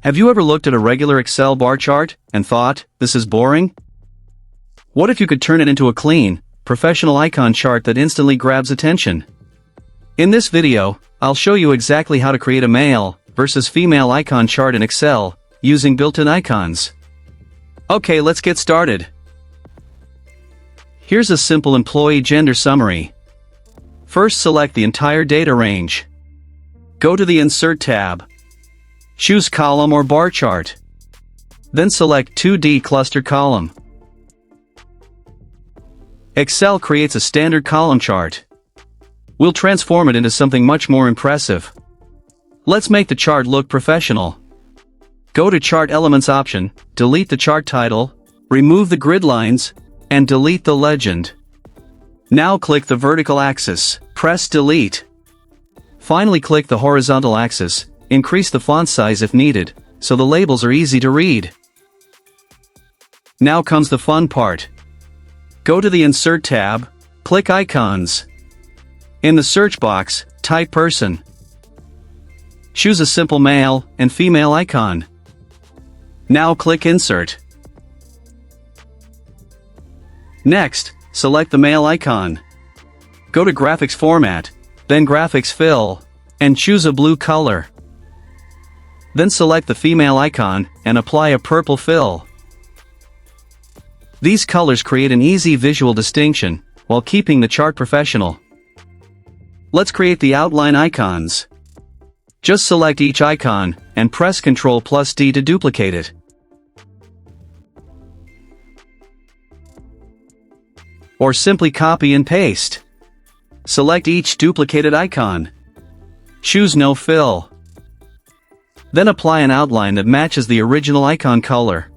Have you ever looked at a regular Excel bar chart and thought, this is boring? What if you could turn it into a clean, professional icon chart that instantly grabs attention? In this video, I'll show you exactly how to create a male versus female icon chart in Excel, using built-in icons. Okay, let's get started. Here's a simple employee gender summary. First, select the entire data range. Go to the Insert tab. Choose Column or Bar Chart. Then select 2D Cluster Column. Excel creates a standard column chart. We'll transform it into something much more impressive. Let's make the chart look professional. Go to Chart Elements option, delete the chart title, remove the grid lines, and delete the legend. Now click the vertical axis, press Delete. Finally click the horizontal axis, increase the font size if needed, so the labels are easy to read. Now comes the fun part. Go to the Insert tab, click Icons. In the search box, type Person. Choose a simple male and female icon. Now click Insert. Next, select the male icon. Go to Graphics Format, then Graphics Fill, and choose a blue color. Then select the female icon and apply a purple fill. These colors create an easy visual distinction while keeping the chart professional. Let's create the outline icons. Just select each icon and press Ctrl+D to duplicate it. Or simply copy and paste. Select each duplicated icon. Choose No Fill. Then apply an outline that matches the original icon color.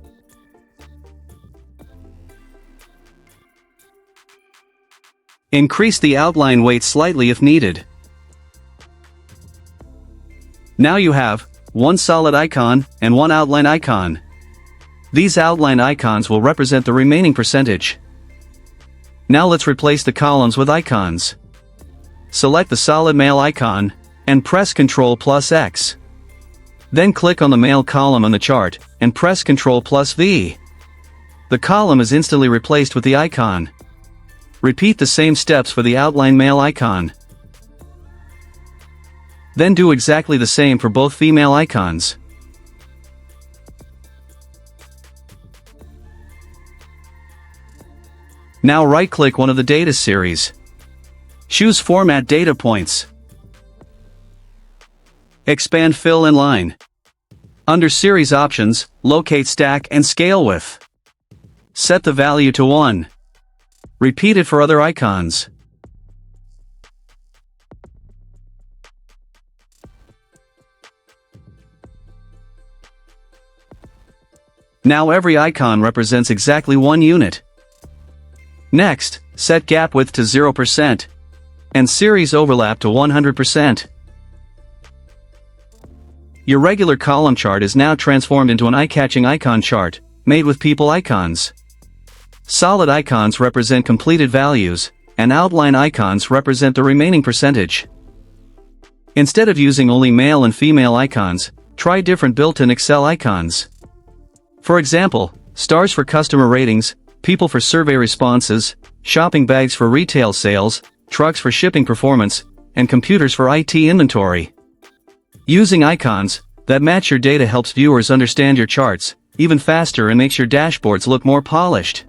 Increase the outline weight slightly if needed. Now you have one solid icon and one outline icon. These outline icons will represent the remaining percentage. Now let's replace the columns with icons. Select the solid male icon and press Ctrl+X. Then click on the male column on the chart and press Ctrl+V. The column is instantly replaced with the icon. Repeat the same steps for the outline male icon. Then do exactly the same for both female icons. Now right-click one of the data series. Choose Format Data Points. Expand Fill and Line. Under Series Options, locate Stack and Scale With. Set the value to 1. Repeat it for other icons. Now every icon represents exactly 1 unit. Next, set Gap Width to 0% and Series Overlap to 100%. Your regular column chart is now transformed into an eye-catching icon chart, made with people icons. Solid icons represent completed values, and outline icons represent the remaining percentage. Instead of using only male and female icons, try different built-in Excel icons. For example, stars for customer ratings, people for survey responses, shopping bags for retail sales, trucks for shipping performance, and computers for IT inventory. Using icons that match your data helps viewers understand your charts even faster and makes your dashboards look more polished.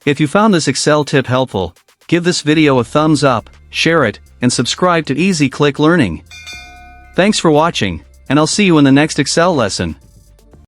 If you found this Excel tip helpful, give this video a thumbs up, share it, and subscribe to Easy Click Learning. Thanks for watching, and I'll see you in the next Excel lesson.